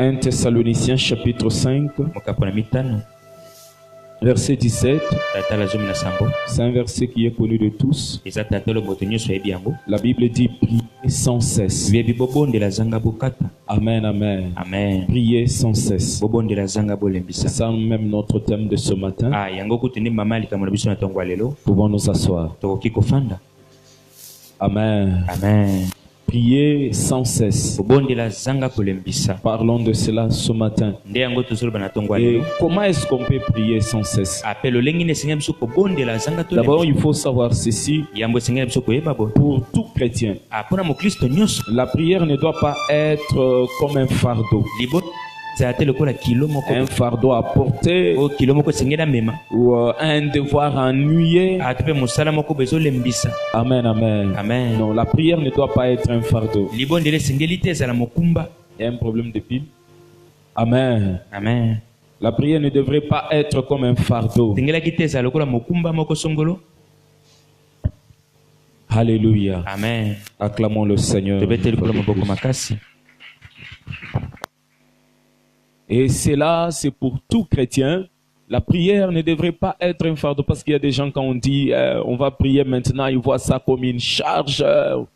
1 Thessaloniciens chapitre 5, verset 17. C'est un verset qui est connu de tous. La Bible dit priez sans cesse. Amen, amen. Amen. Priez sans cesse. C'est ça même notre thème de ce matin. Pouvons nous asseoir. Amen. Amen. Priez sans cesse. Parlons de cela ce matin. Et comment est-ce qu'on peut prier sans cesse? D'abord, il faut savoir ceci. Pour tout chrétien, la prière ne doit pas être comme un fardeau. Un fardeau à porter ou un devoir ennuyé. Amen, amen. Amen. Non, la prière ne doit pas être un fardeau. Il y a un problème de pile. Amen. Amen. La prière ne devrait pas être comme un fardeau. Alléluia. Amen. Acclamons le Seigneur. Et cela, c'est pour tout chrétien. La prière ne devrait pas être un fardeau, parce qu'il y a des gens, quand on dit on va prier maintenant, ils voient ça comme une charge.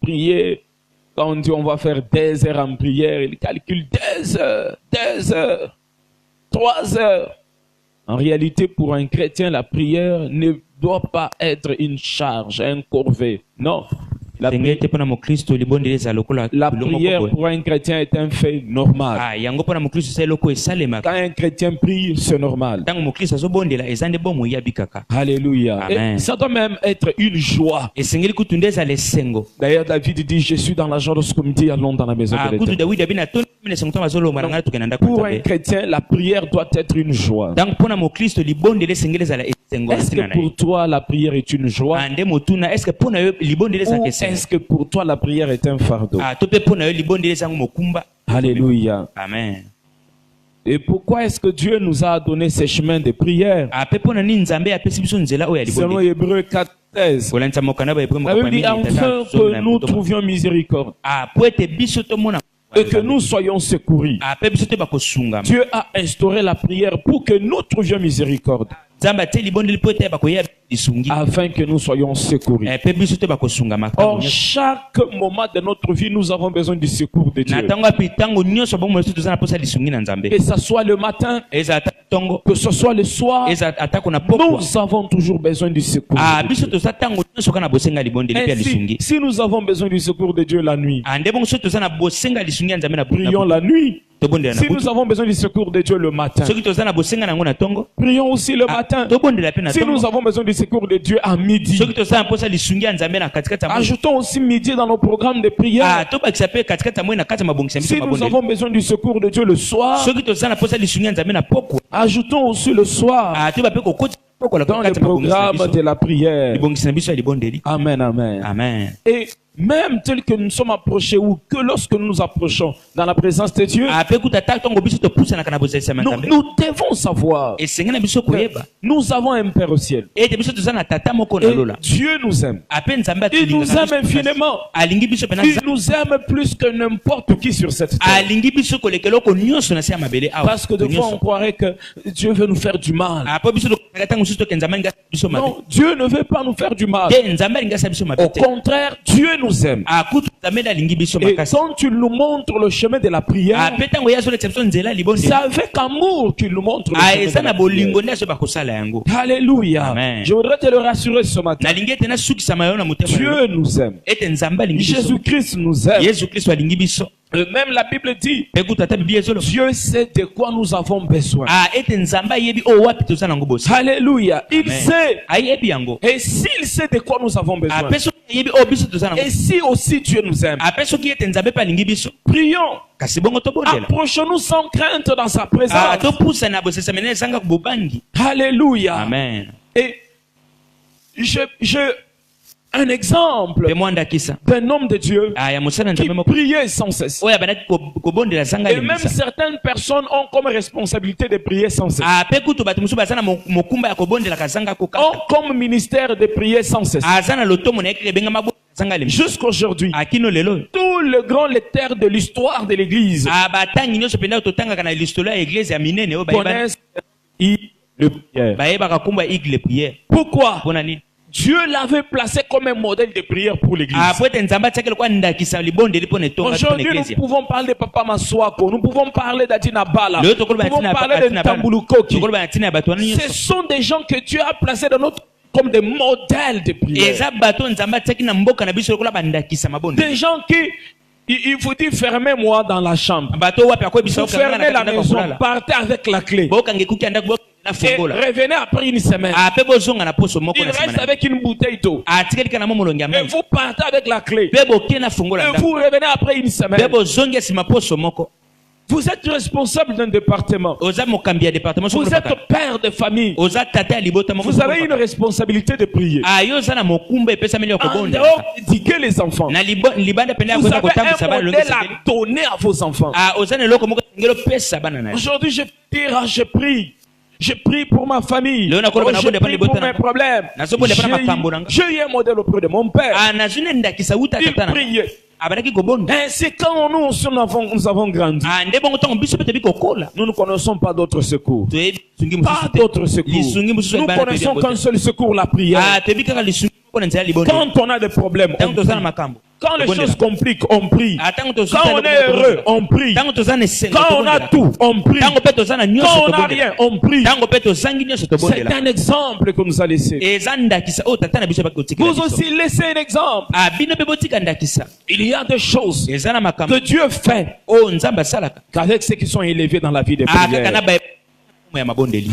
Prier, quand on dit on va faire des heures en prière, ils calculent des heures, 3 heures. En réalité, pour un chrétien, la prière ne doit pas être une charge, un corvée. Non. La prière pour un chrétien est un fait normal. Quand un chrétien prie, c'est normal. Alléluia. Et ça doit même être une joie. D'ailleurs, David dit, je suis dans la joie lorsqu'on me dit, allons dans la maison de l'Éternel. Pour un chrétien, la prière doit être une joie. Est-ce que pour toi, la prière est une joie? Est-ce que pour toi la prière est un fardeau? Alléluia. Amen. Et pourquoi est-ce que Dieu nous a donné ces chemins de prière? Selon Hébreux 4:13. La Bible dit enfin que nous trouvions miséricorde et que nous soyons secourus. Dieu a instauré la prière pour que nous trouvions miséricorde, afin que nous soyons secourus. Or, chaque moment de notre vie, nous avons besoin du secours de Dieu. Que ce soit le matin, que ce soit le soir, nous avons toujours besoin du secours de Dieu. Ainsi, si nous avons besoin du secours de Dieu la nuit, prions la nuit. Si nous avons besoin du secours de Dieu le matin, prions aussi le matin. Si nous avons besoin du secours de Dieu à midi, ajoutons aussi midi dans nos programmes de prière. Si nous avons besoin du secours de Dieu le soir, ajoutons aussi le soir dans le programme de la prière. Amen, amen. Amen. Et même tel que nous sommes approchés, ou que lorsque nous nous approchons dans la présence de Dieu, nous devons savoir que nous avons un Père au ciel. Et Dieu nous aime. Il nous aime infiniment. Il nous aime plus que n'importe qui sur cette terre. Parce que de fois on croirait que Dieu veut nous faire du mal. Non, Dieu ne veut pas nous faire du mal. Au contraire, Dieu nous aime. Et quand tu nous montres le chemin de la prière, c'est avec amour qu'il nous montre le chemin de la prière. Alléluia. Amen. Je voudrais te le rassurer ce matin. Dieu nous aime. Jésus-Christ nous aime. Et même la Bible dit, Dieu sait de quoi nous avons besoin. Alléluia. Il sait. Et s'il sait de quoi nous avons besoin, et si aussi Dieu nous aime, prions. Approchons-nous sans crainte dans sa présence. Alléluia. Amen. Et un exemple d'un homme de Dieu qui priait sans cesse. Et même certaines personnes ont comme responsabilité de prier sans cesse. Ont comme ministère de prier sans cesse. Jusqu'à aujourd'hui, tous les grands lecteurs de l'histoire de l'Église connaissent le prière. Pourquoi? Dieu l'avait placé comme un modèle de prière pour l'Église. Aujourd'hui, nous pouvons parler de Papa Maswako, nous pouvons parler d'Adina Bala, nous pouvons parler de Ntambulukoki. Ce sont des gens que Dieu a placés dans notre comme des modèles de prière. Des gens qui, il vous dit fermez-moi dans la chambre. Vous fermez la maison, partez avec la clé. Et revenez après une semaine. Il reste avec une bouteille d'eau. Et vous partez avec la clé. Et vous revenez après une semaine. Vous êtes responsable d'un département. Vous êtes père de famille. Vous avez une responsabilité de prier. En dehors d'éduquer les enfants. Vous avez un modèle à donner à vos enfants. Aujourd'hui, je prie. Je prie pour ma famille. Je prie pour mes problèmes. J'ai eu un modèle auprès de mon père. Il priait. C'est quand nous avons grandi. Nous ne connaissons pas d'autres secours. Pas d'autres secours. Nous connaissons qu'un seul secours, la prière. Quand on a des problèmes, on prie. Quand les choses compliquent, on prie. Quand on est heureux, on prie. Quand on a tout, on prie. Quand on n'a rien, on prie. C'est un exemple que nous a laissé. Vous aussi laissez un exemple. Il y a des choses que Dieu fait qu'avec ceux qui sont élevés dans la vie de prière.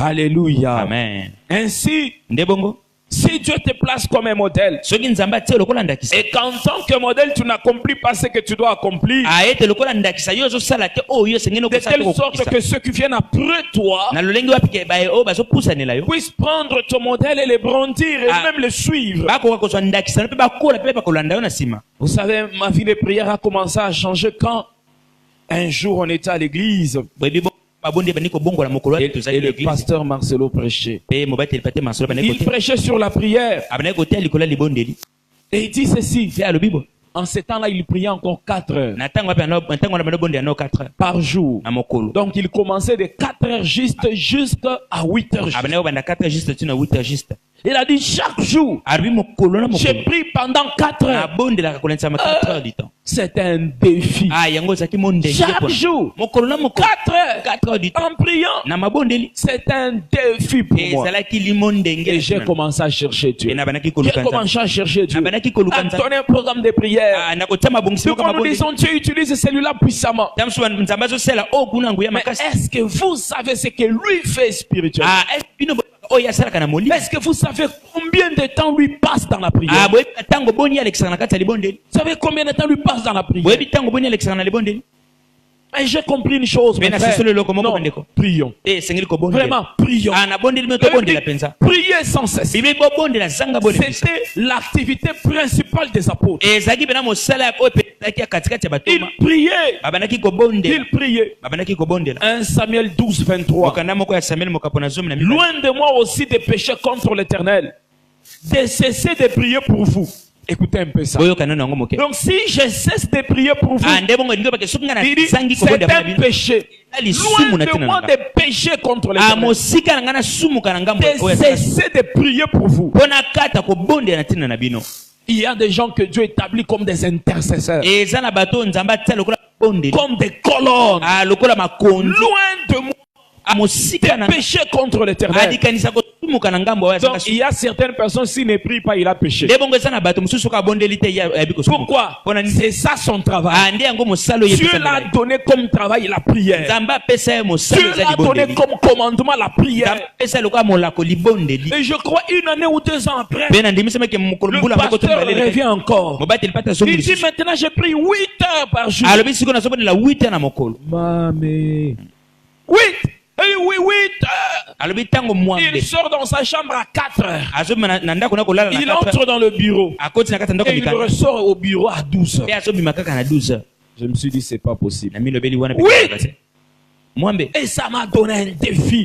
Alléluia. Amen. Ainsi, si Dieu te place comme un modèle, et qu'en tant que modèle, tu n'accomplis pas ce que tu dois accomplir, de telle sorte que ceux qui viennent après toi puissent prendre ton modèle et le brandir et même le suivre. Vous savez, ma vie de prière a commencé à changer quand un jour on était à l'église. Et le pasteur Marcelo prêchait. Il prêchait sur la prière. Et il dit ceci. En ce temps-là, il priait encore 4 heures par jour. Donc il commençait de 4 heures jusqu'à 8 heures. Il a dit chaque jour, j'ai pris pendant 4 heures. C'est un défi. Chaque jour, 4 heures en priant. C'est un défi pour moi. Et j'ai commencé à chercher Dieu. J'ai commencé à chercher Dieu. À donner un programme de prière. Donc quand nous disons Dieu utilise celui-là puissamment. Mais est-ce que vous savez ce que lui fait spirituellement? Est-ce que vous savez combien de temps lui passe dans la prière? Vous savez combien de temps lui passe dans la prière? Mais j'ai compris une chose, mon frère. Non, prions. Vraiment, prions. Priez sans cesse. C'était l'activité principale des apôtres. Ils priaient. Ils priaient. 1 Samuel 12, 23. Loin de moi aussi de pécher contre l'Éternel, de cesser de prier pour vous. Écoutez un peu ça. Donc si je cesse de prier pour vous, il dit, c'est un péché. Loin de moi de pécher contre l'Éternel, de cesser de prier pour vous. Il y a des gens que Dieu établit comme des intercesseurs, comme des colonnes. Loin de moi de pécher contre l'Éternel. Donc il y a certaines personnes, s'il ne prie pas, il a péché. Pourquoi? C'est ça son travail. Dieu l'a donné comme travail la prière. Dieu l'a donné comme commandement la prière. Et je crois 1 année ou 2 ans après, le pasteur revient encore. Il dit maintenant je prie 8 heures par jour. Mamé. 8. Oui, 8 heures. Il sort dans sa chambre à 4 heures. Il entre dans le bureau. Et il ressort au bureau à 12 heures. Je me suis dit, c'est pas possible. 8. Et ça m'a donné un défi.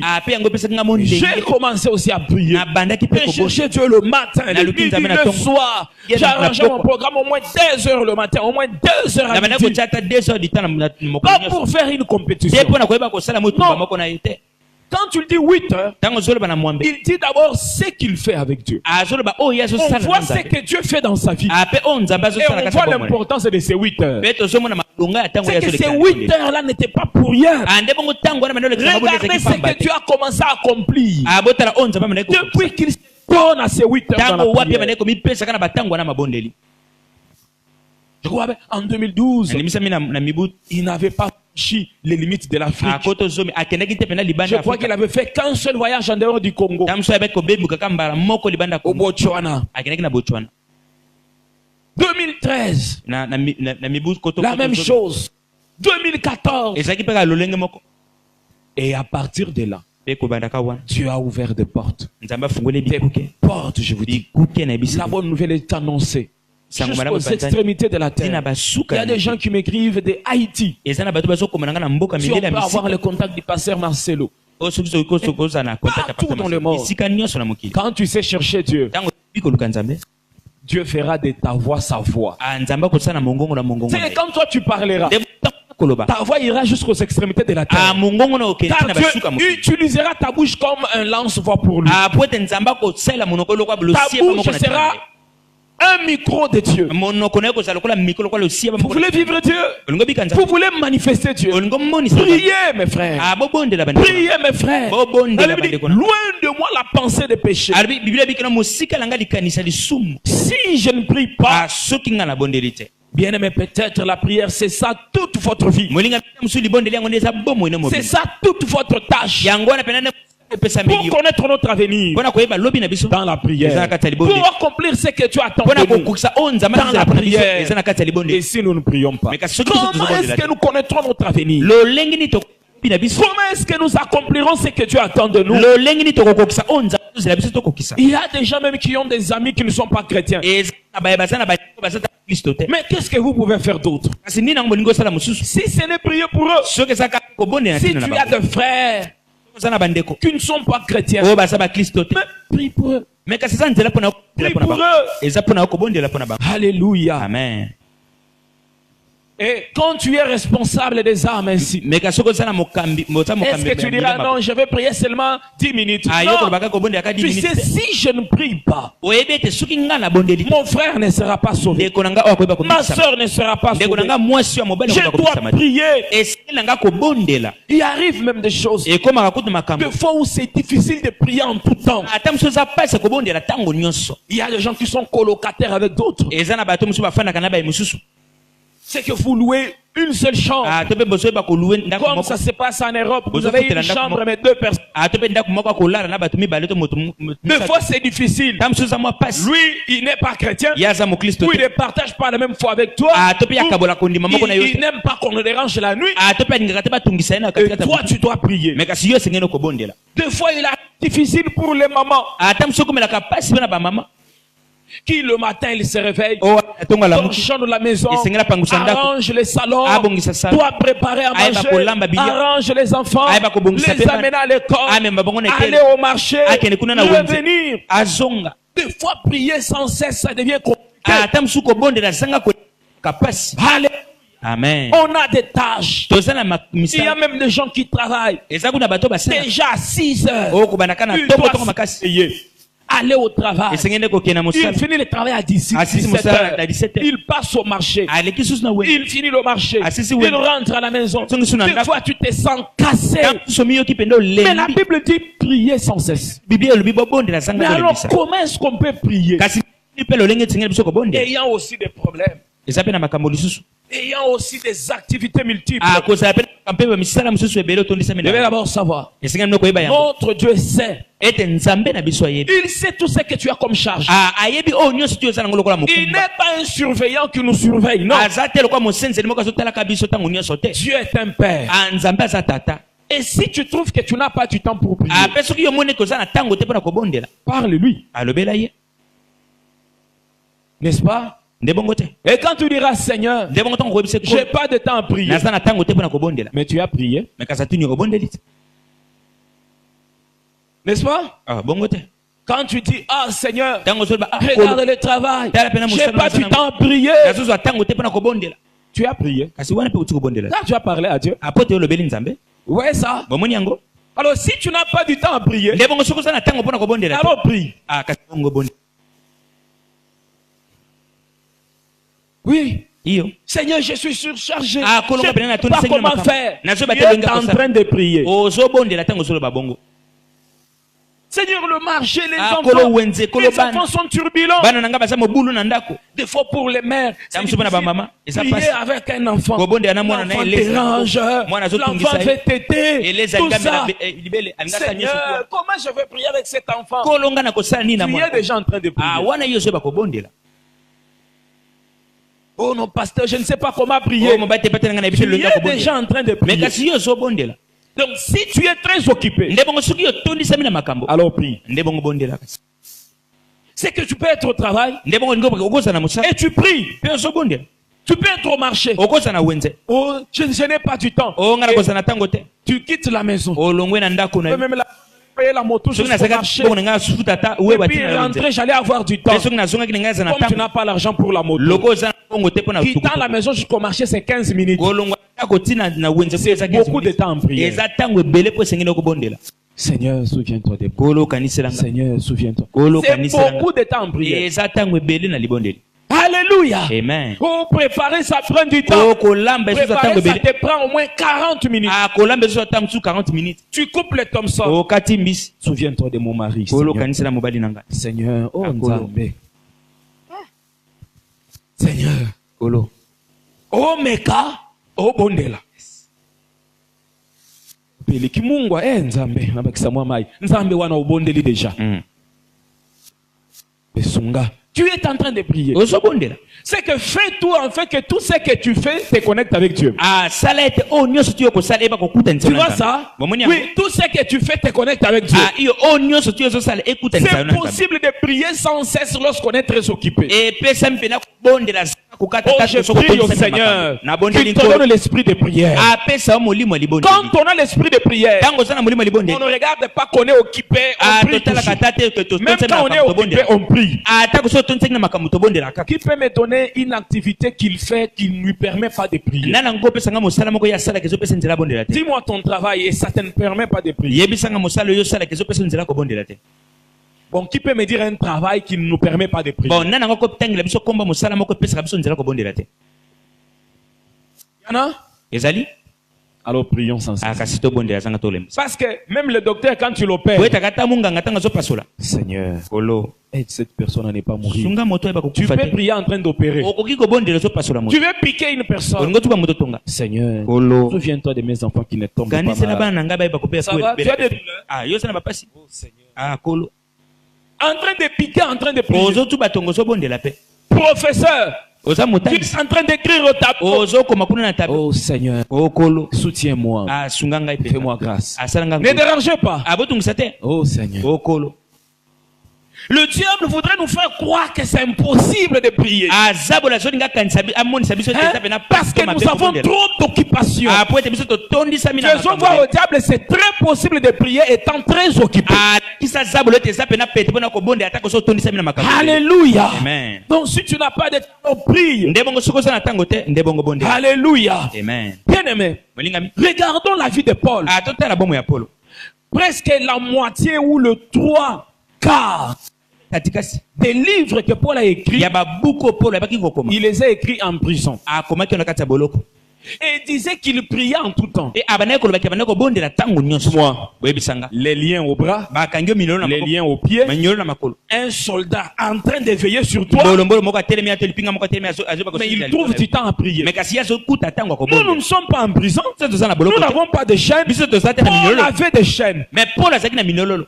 J'ai commencé aussi à prier. Et chercher Dieu le matin, le midi, le soir. J'ai arrangé mon programme au moins 2 heures le matin, au moins 2 heures à midi. Pas pour faire une compétition. Non. Quand tu le dis 8 heures, il dit d'abord ce qu'il fait avec Dieu. On voit ce que Dieu fait dans sa vie. Et on voit l'importance de ces 8 heures. C'est que ces 8 heures-là n'étaient pas pour rien. Regardez ce que Dieu a commencé à accomplir. Depuis qu'il se donne à ces 8 heures dans la prière. Je crois en 2012, il n'avait pas franchi les limites de l'Afrique. Je crois qu'il avait fait qu'un seul voyage en dehors du Congo. Au Botswana. 2013, la même chose. 2014. Et à partir de là, Dieu a ouvert des portes. Des portes, je vous dis. La bonne nouvelle est annoncée. Jusqu'aux extrémités de la terre. Il y a des gens qui m'écrivent de Haïti. Si on peut avoir le contact du pasteur Marcelo. Partout dans le monde. Quand tu sais chercher Dieu, Dieu fera de ta voix sa voix. C'est quand toi tu parleras, ta voix ira jusqu'aux extrémités de la terre. Car Dieu utilisera ta bouche comme un lance-voix pour lui. Ta bouche sera un micro de Dieu. Vous voulez vivre Dieu? Vous voulez manifester Dieu? Priez mes frères. Priez mes frères. Loin de moi la pensée de péché. Si je ne prie pas, bien aimé, peut-être la prière c'est ça toute votre vie. C'est ça toute votre tâche. Pour connaître notre avenir dans la prière, pour accomplir ce que tu attends de nous dans la prière. Et si nous ne prions pas, comment est-ce que nous connaîtrons notre avenir? Comment est-ce que nous accomplirons ce que Dieu attend de nous? Il y a des gens même qui ont des amis qui ne sont pas chrétiens. Mais qu'est-ce que vous pouvez faire d'autre? Si ce n'est prier pour eux, si tu as des frères qui ne sont pas chrétiens, mais prie pour eux. Prie pour eux. Alléluia. Amen. Et quand tu es responsable des âmes ainsi, est-ce que tu diras non, je vais prier seulement 10 minutes? Non. Tu sais, si je ne prie pas, mon frère ne sera pas sauvé, ma soeur ne sera pas sauvée. Je dois prier. Il arrive même des choses, des fois où c'est difficile de prier en tout temps. Il y a des gens qui sont colocataires avec d'autres. C'est que vous louez une seule chambre. Comme ça se passe en Europe, vous avez une chambre mais 2 personnes. Des fois c'est difficile. Lui, il n'est pas chrétien. Ou il ne partage pas la même foi avec toi. Il n'aime pas qu'on le dérange la nuit. Et toi, tu dois prier. Des fois, il est difficile pour les mamans. Qui le matin il se réveille, torchonne la maison, arrange les salons, doit préparer à manger, arrange les enfants, les amener à l'école, aller au marché, revenir. Des fois prier sans cesse, ça devient compliqué. Amen. On a des tâches. Il y a même des gens qui travaillent déjà à 6 heures. Ils doivent payer. Aller au travail. Il finit le travail à 17 heures. Il passe au marché. Il finit le marché. Il rentre à la maison. Des fois, tu te sens cassé. Mais la Bible dit prier sans cesse. Mais alors, comment est-ce qu'on peut prier? Ayant aussi des problèmes. Ayant aussi des activités multiples. Je vais d'abord savoir. Notre Dieu sait. Il sait tout ce que tu as comme charge. Il n'est pas un surveillant qui nous surveille. Non. Dieu est un père. Et si tu trouves que tu n'as pas du temps pour prier, parle-lui. N'est-ce pas? Et quand tu diras Seigneur, j'ai pas de temps à prier, mais tu as prié, n'est-ce pas? Quand tu dis ah Seigneur, regarde le travail, j'ai pas du temps à prier, tu as prié. Là tu as parlé à Dieu. Ouais ça. Alors si tu n'as pas du temps à prier, alors prie. Oui. Seigneur, je suis surchargé. Je ne sais pas comment faire. Tu es en train de prier. Seigneur, le marché, les enfants sont turbulents. Des fois pour les mères, prier avec un enfant. L'enfant dérange, l'enfant fait téter, tout ça. Seigneur, comment je vais prier avec cet enfant? Tu es déjà en train de prier. Oh non, pasteur, je ne sais pas comment prier. Tu es déjà en train de prier. Donc, si tu es très occupé, alors prie. C'est que tu peux être au travail et tu pries. Tu peux être au marché. Oh, je n'ai pas du temps. Tu quittes la maison. Tu peux même payer la moto jusqu'au marché. Et puis rentrer, j'allais avoir du temps. Comme tu n'as pas l'argent pour la moto. Quittant la maison jusqu'au marché, c'est 15 minutes. C'est beaucoup de temps en prière. Seigneur, souviens-toi des pauvres. Seigneur, souviens-toi. C'est beaucoup de temps en prière. Alléluia. Amen. Oh, préparer ça prend du temps. Préparer ça te prend au moins 40 minutes. 40 minutes. Tu coupes le Thompson. Souviens-toi de mon mari. Seigneur, oh Nzambe. Seigneur. Oh Meka. Oh Bondela. Peleki Mungu Nzambe nabakisa mwa mai. Nzambe wana ubondeli déjà. Besunga. Tu es en train de prier. C'est que fais tout en fait que tout ce que tu fais te connecte avec Dieu. Tu vois ça? Oui, tout ce que tu fais te connecte avec Dieu. C'est possible de prier sans cesse lorsqu'on est très occupé. Oh, je prie au Seigneur qui te donne l'esprit de prière. Quand on a l'esprit de prière, on ne regarde pas qu'on est occupé, on prie toujours. Même quand on est occupé, on prie. Qui peut me donner une activité qu'il fait qui ne lui permet pas de prier? Dis-moi ton travail et ça ne te permet pas de prier. Bon, qui peut me dire un travail qui ne nous permet pas de prier? Il y en a? Alors prions sans cesse. Parce que même le docteur, quand tu l'opères, Seigneur, aide cette personne à ne pas mourir. Tu peux prier en train d'opérer. Tu veux piquer une personne. Seigneur, souviens-toi de mes enfants qui ne tombent pas malades. Ça va? Tu as des douleurs? Oh Seigneur. En train de piquer, en train de prier. Professeur, tu es en train d'écrire au tableau. Oh Seigneur, soutiens-moi. Fais-moi grâce. Ne dérangez pas. Oh Seigneur. Le diable voudrait nous faire croire que c'est impossible de prier. Parce que nous avons trop d'occupations. Faisons voir au diable, c'est très possible de prier étant très occupé. Alléluia. Amen. Donc si tu n'as pas de temps, prie. Alléluia. Amen. Bien-aimé, regardons la vie de Paul. Presque la moitié ou le 3/4 des livres que Paul a écrits, il les a écrits en prison. Et il disait qu'il priait en tout temps. Moi, les liens au bras, les liens aux pieds, un soldat en train de veiller sur toi, mais il trouve du temps à prier. Nous ne sommes pas en prison, nous n'avons pas de chaînes. Paul avait des chaînes,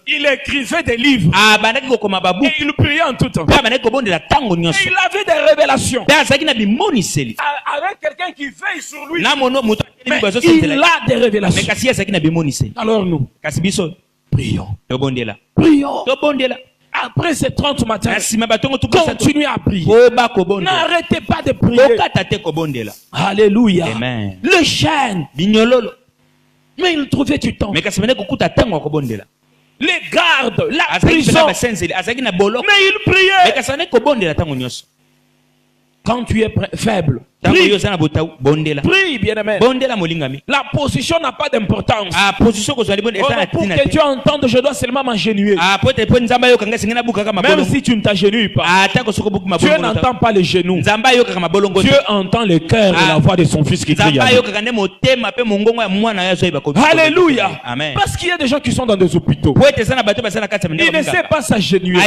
il écrivait des livres et il priait en tout temps. Et il avait des révélations avec quelqu'un qui veille sur lui. Mais il a des révélations. Alors nous prions. Prions. Après ces 30 matins, continuez à prier. N'arrêtez pas de prier. Alléluia. Amen. Le chêne, mais il trouvait du temps. Les gardes, la prison, mais il priait. Quand tu es faible, prie, bien-aimé. La position n'a pas d'importance. Pour que Dieu entende, je dois seulement m'agenouiller. Même si tu ne t'agenouilles pas, Dieu n'entend pas les genoux. Dieu entend le cœur et la voix de son fils qui crie. Alléluia. Parce qu'il y a des gens qui sont dans des hôpitaux. Il ne sait pas s'agenouiller.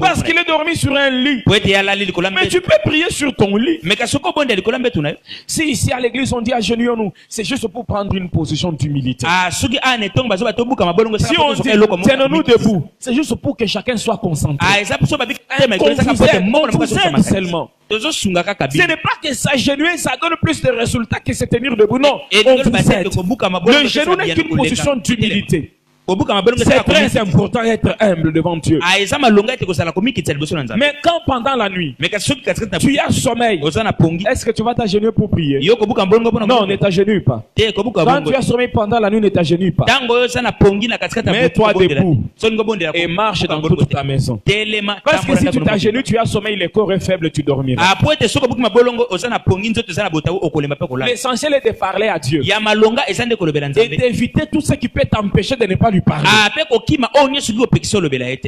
Parce qu'il est dormi sur un lit. Mais tu peux prier sur ton lit. Si ici à l'église on dit agenouillons-nous, c'est juste pour prendre une position d'humilité. Si on dit tenons-nous debout, c'est juste pour que chacun soit concentré. On vous aide seulement. Ce n'est pas que s'agenouiller ça donne plus de résultats que se tenir debout. Non, on vous aide. Le genou n'est qu'une position d'humilité. C'est très important d'être humble devant Dieu. Mais quand pendant la nuit, tu as sommeil, est-ce que tu vas t'agenouiller pour prier? Non, ne t'agenouille pas. Quand tu as sommeil pendant la nuit, ne t'agenouille pas. Mets-toi debout et marche dans toute ta maison. Parce que si tu t'agenouilles, tu as sommeil, le corps est faible, tu dormiras. L'essentiel est de parler à Dieu et d'éviter tout ce qui peut t'empêcher de ne pas lui parler.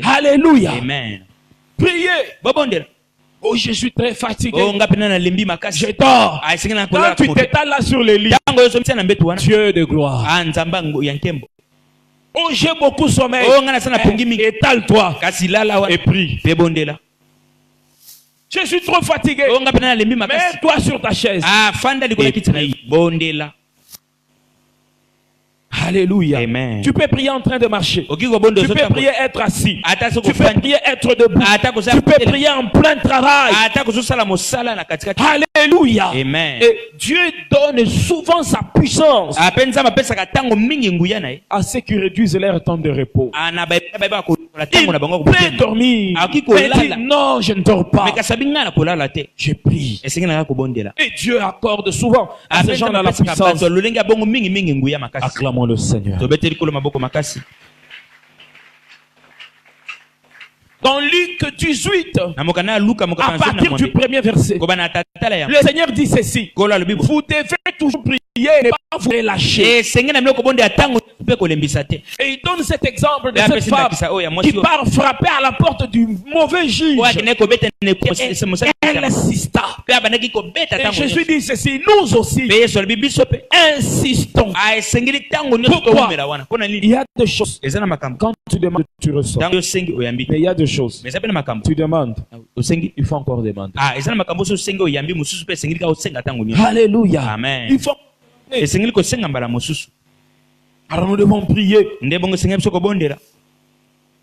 Alléluia. Amen. Priez. Oh, je suis très fatigué. Je dors. Quand tu t'étales là sur le lit, Dieu de gloire. Oh, j'ai beaucoup sommeil. Étale-toi et prie. Je suis trop fatigué. Mets-toi sur ta chaise. Alléluia. Amen. Tu peux prier en train de marcher. Tu peux prier être assis. Tu peux prier être debout. Tu peux prier en plein travail. Alléluia. Amen. Et Dieu donne souvent sa puissance à ceux qui réduisent leur temps de repos. Il peut dormir. Il dit non, je ne dors pas. Je prie. Et Dieu accorde souvent à ces gens-là la puissance. Acclamons le Seigneur. Dans Luc 18, à partir du premier verset, le Seigneur dit ceci: vous devez toujours prier et ne pas vous relâcher. Et il donne cet exemple de cette femme qui part frapper à la porte du mauvais juge. Elle insista. Et Jésus dit ceci: nous aussi insistons. Pourquoi? Il y a des choses. Quand tu demandes, tu reçois. Mais il y a des choses. Tu demandes, il faut encore demander. Alléluia. Amen. Il faut. Alors nous devons prier.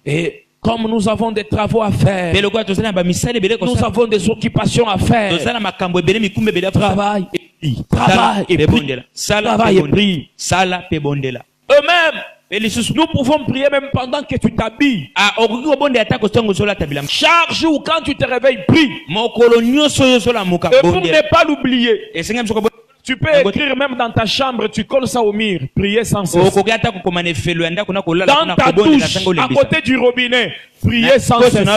Et comme nous avons des travaux à faire, nous avons des occupations à faire. Travail et prie. Travail et prie. Travail et prie. Eux-mêmes, nous pouvons prier même pendant que tu t'habilles. Chaque jour quand tu te réveilles, prie. Et pour ne pas l'oublier, tu peux écrire même dans ta chambre, tu colles ça au mur. Prier sans cesse. Dans ta douche, à côté du robinet, prier sans cesse.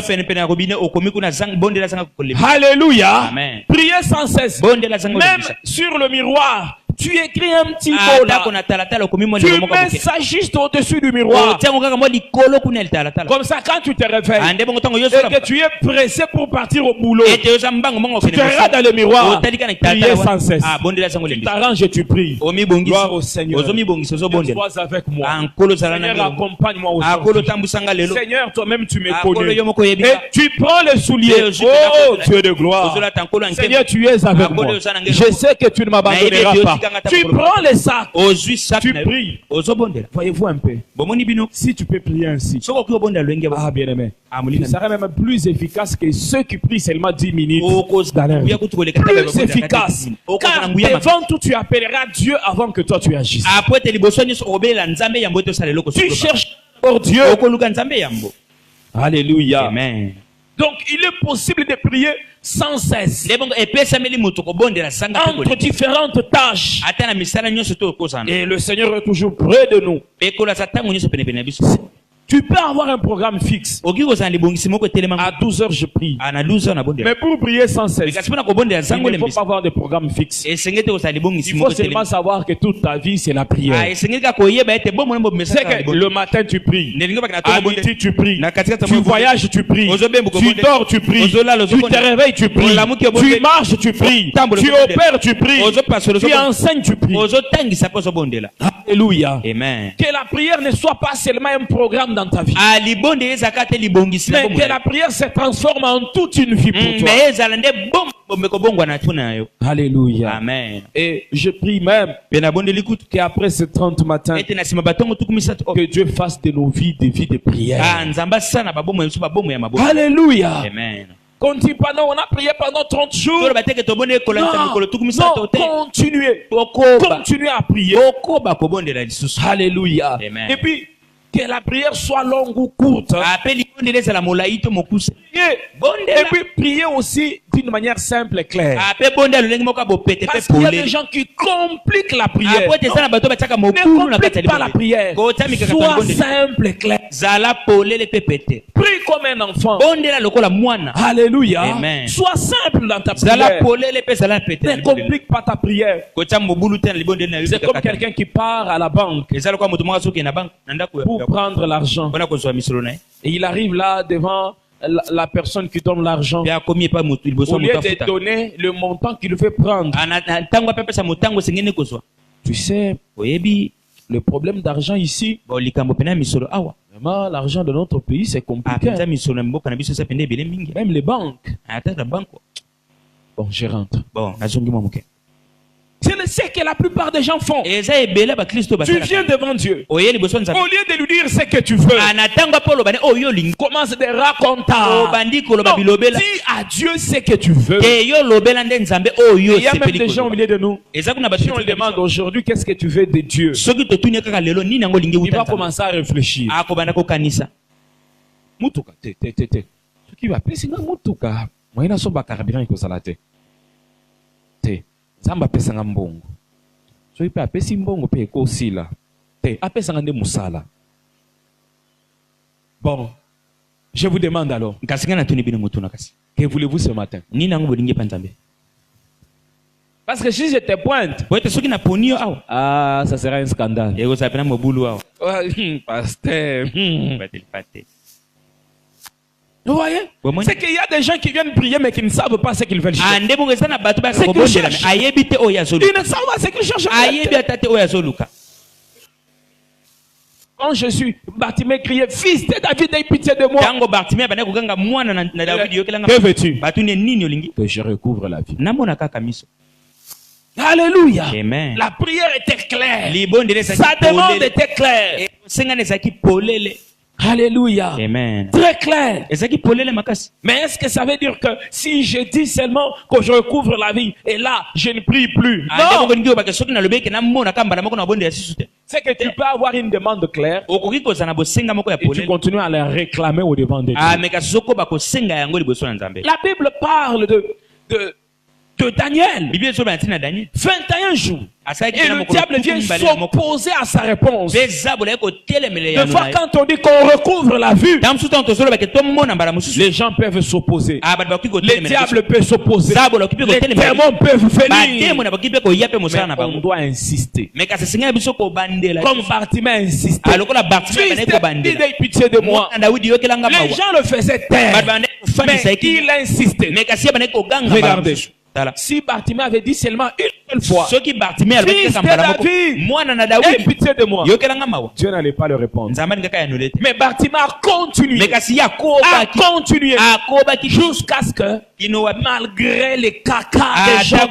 Alléluia. Amen. Prier sans cesse. Même sur le miroir, tu écris un petit mot là. Tu mets ça juste au-dessus du miroir. Comme ça, quand tu te réveilles et que tu es pressé pour partir au boulot, tu te regardes dans le miroir. Prier sans cesse. Tu t'arranges et tu pries. Gloire au Seigneur. Sois avec moi. Seigneur, accompagne-moi aujourd'hui. Seigneur, toi-même tu me connais. Et tu prends le soulier. Oh, Dieu de gloire. Seigneur, tu es avec moi. Je sais que tu ne m'abandonneras pas. Tu prends les sacs. Tu pries. Voyez-vous un peu. Si tu peux prier ainsi. Ah, bien-aimé. Tu seras même plus efficace que ceux qui prient seulement 10 minutes dans leur vie. Plus efficace. Car devant tout, tu appelleras Dieu avant que toi tu agisses. Tu cherches pour Dieu. Alléluia. Amen. Donc, il est possible de prier sans cesse entre différentes tâches. Et le Seigneur est toujours près de nous. Tu peux avoir un programme fixe. À 12 heures, je prie. Mais pour prier sans cesse, il ne faut pas avoir de programme fixe. Il faut seulement savoir que toute ta vie, c'est la prière. C'est que le matin, tu pries. À midi, tu pries. Tu voyages, tu pries. Tu dors, tu pries. Tu te réveilles, tu pries. Tu marches, tu pries. Tu opères, tu pries. Tu enseignes, tu pries. Alléluia. Amen. Que la prière ne soit pas seulement un programme dans ta vie, mais que la prière se transforme en toute une vie pour toi. Alléluia. Amen. Et je prie même qu'après ces 30 matins, que Dieu fasse de nos vies des vies de prière. Alléluia. Amen. Continue pendant, on a prié pendant 30 jours. Non, continuez à prier. Alléluia. Amen. Et puis, que la prière soit longue ou courte. Et puis, prier aussi d'une manière simple et claire. Parce qu'il y a des gens qui compliquent la prière. Ne complique pas la prière. Sois simple et clair. Prie comme un enfant. Alléluia. Amen. Sois simple dans ta prière. Ne complique pas ta prière. C'est comme quelqu'un qui part à la banque pour prendre l'argent. Et il arrive là devant la personne qui donne l'argent. Au lieu de donner le montant qu'il veut prendre. Tu sais, le problème d'argent ici, vraiment, l'argent de notre pays, c'est compliqué. Même les banques. Bon, je rentre. Je ne sais que la plupart des gens font. Tu viens devant Dieu. Au lieu de lui dire ce que tu veux, commence de raconter. Dis à Dieu ce que tu veux. Il y a même des gens au milieu de nous. Si on lui demande aujourd'hui qu'est-ce que tu veux de Dieu, il va commencer à réfléchir. Mutuka, te. Ce qui va passer, c'est Mutuka. Moi, il y a un carburant qui est te. Zamba pesa nga mbongo. So ipe apesi mbongo pe ekosila. Te apesa nga nde musala. Bon. Je vous demande alors. Que voulez-vous ce matin? Parce que si je te pointe, ah, ça sera un scandale. Pasteur. Vous voyez? C'est qu'il y a des gens qui viennent prier mais qui ne savent pas ce qu'ils veulent chercher. Ils ne savent pas ce qu'ils cherchent. Quand je suis Bartimée crié, fils de David, aie pitié de moi. Que veux-tu? Que je recouvre la vie. Alléluia. Amen. La prière était claire. Sa demande était claire. Alléluia. Amen. Très clair. Mais est-ce que ça veut dire que si je dis seulement que je recouvre la vie et là, je ne prie plus? Non. C'est que tu peux avoir une demande claire et tu continues à la réclamer au devant de Dieu. La Bible parle de Daniel. 21 jours. Et le diable vient s'opposer à sa réponse. Des fois, quand on dit qu'on recouvre la vue, les gens peuvent s'opposer. Les diables peuvent s'opposer. Les démons peuvent venir. Mais on doit insister. Comme Bartimée insiste. Fils de David, aie pitié de moi. Les gens le faisaient taire. Mais il insistait. Regardez. Si Bartimée avait dit seulement une seule fois, fils de David, aie pitié de moi, Dieu n'allait pas le répondre. Mais Bartimée a continué jusqu'à ce que, malgré les caca des gens,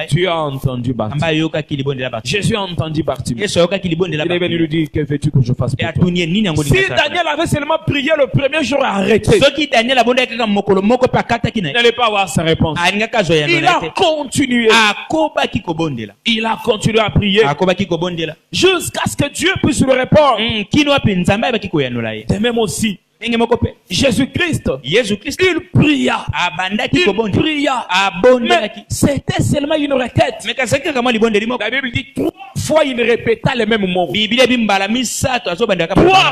tu as entendu Bartimée. Jésus a entendu Bartimée. Il est venu lui dire, que veux-tu que je fasse pour toi? Si Daniel avait seulement prié le premier jour et arrêté, il n'allait pas avoir sa réponse. réponse. Il a continué. Il a continué à prier jusqu'à ce que Dieu puisse lui répondre. De même aussi, Jésus-Christ, il pria. Mais c'était seulement une requête. La Bible dit 3 fois il répéta les mêmes mots. 3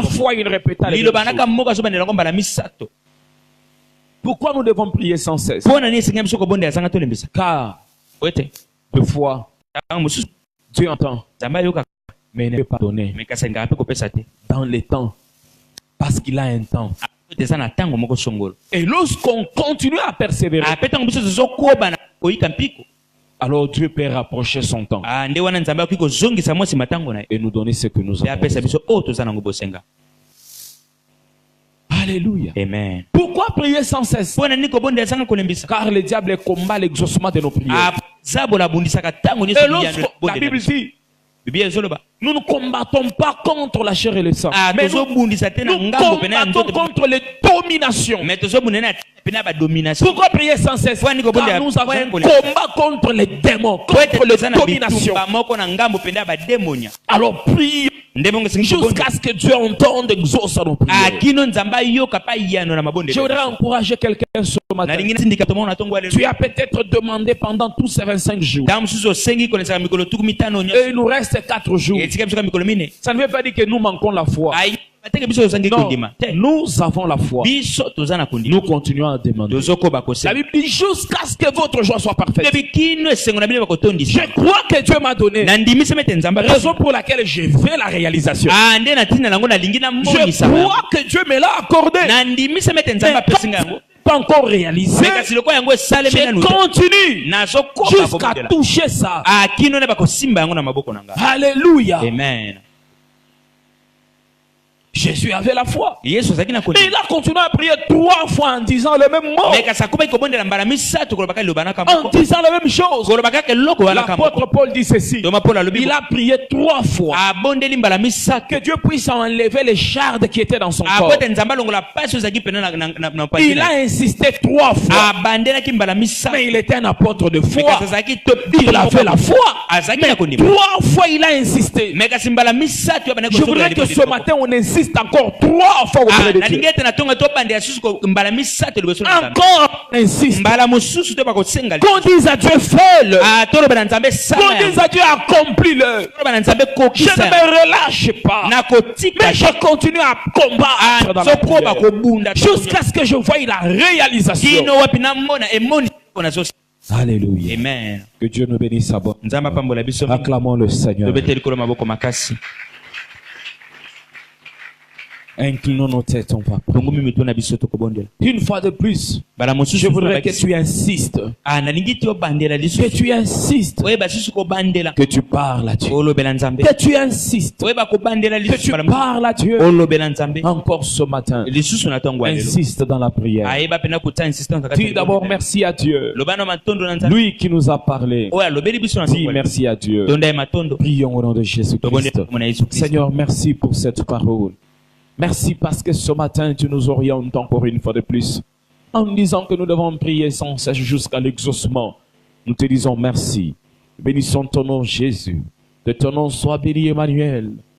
fois il répéta les mêmes choses. Pourquoi nous devons prier sans cesse? Car deux fois Dieu entend, mais il ne peut pas donner dans les temps. Parce qu'il a un temps. Et lorsqu'on continue à persévérer, alors Dieu peut rapprocher son temps et nous donner ce que nous avons. Alléluia. Amen. Pourquoi prier sans cesse? Car le diable combat l'exaucement de nos prières. Et lorsque la Bible dit, nous ne combattons pas contre la chair et le sang, mais nous combattons contre les dominations. Pourquoi prier sans cesse? Car nous avons un combat contre les démons, contre les dominations. Alors prions jusqu'à ce que Dieu entende et exauce nos prières. Je voudrais encourager quelqu'un ce matin. Tu as peut-être demandé pendant tous ces 25 jours. Et il nous reste 4 jours. Ça ne veut pas dire que nous manquons la foi. Non, nous avons la foi. Nous continuons à demander. La Bible dit jusqu'à ce que votre joie soit parfaite. Je crois que Dieu m'a donné raison pour laquelle je veux la réalisation. Je crois que Dieu me l'a accordé. Pas encore réalisé. Je continue jusqu'à toucher ça. Alléluia. Amen. Jésus avait la foi. Et il a continué à prier 3 fois en disant le même mot. En disant la même chose. L'apôtre Paul dit ceci. Il a prié 3 fois. Que Dieu puisse enlever les chardes qui étaient dans son corps. Il a insisté 3 fois. Mais il était un apôtre de foi. Il avait la foi. Mais 3 fois il a insisté. Je voudrais que ce matin on insiste encore 3 fois auprès de Dieu. Encore insiste. Qu'on dise à Dieu fais-le. Qu'on dise à Dieu accomplis-le. Je ne me relâche pas. Mais je continue à combattre dans la prière jusqu'à ce que je voie la réalisation. Alléluia. Amen. Que Dieu nous bénisse à bon. Acclamons le Seigneur. Inclinons nos têtes, on va prier. Une fois de plus, je voudrais que tu insistes. Que tu insistes. Que tu parles à Dieu. Que tu insistes. Que tu parles à Dieu. Encore ce matin. Insiste dans la prière. Dis d'abord merci à Dieu. Lui qui nous a parlé. Dis merci à Dieu. Prions au nom de Jésus-Christ. Seigneur, merci pour cette parole. Merci parce que ce matin, tu nous orientes encore une fois de plus. En disant que nous devons prier sans cesse jusqu'à l'exaucement. Nous te disons merci. Bénissons ton nom, Jésus. De ton nom soit béni, Emmanuel.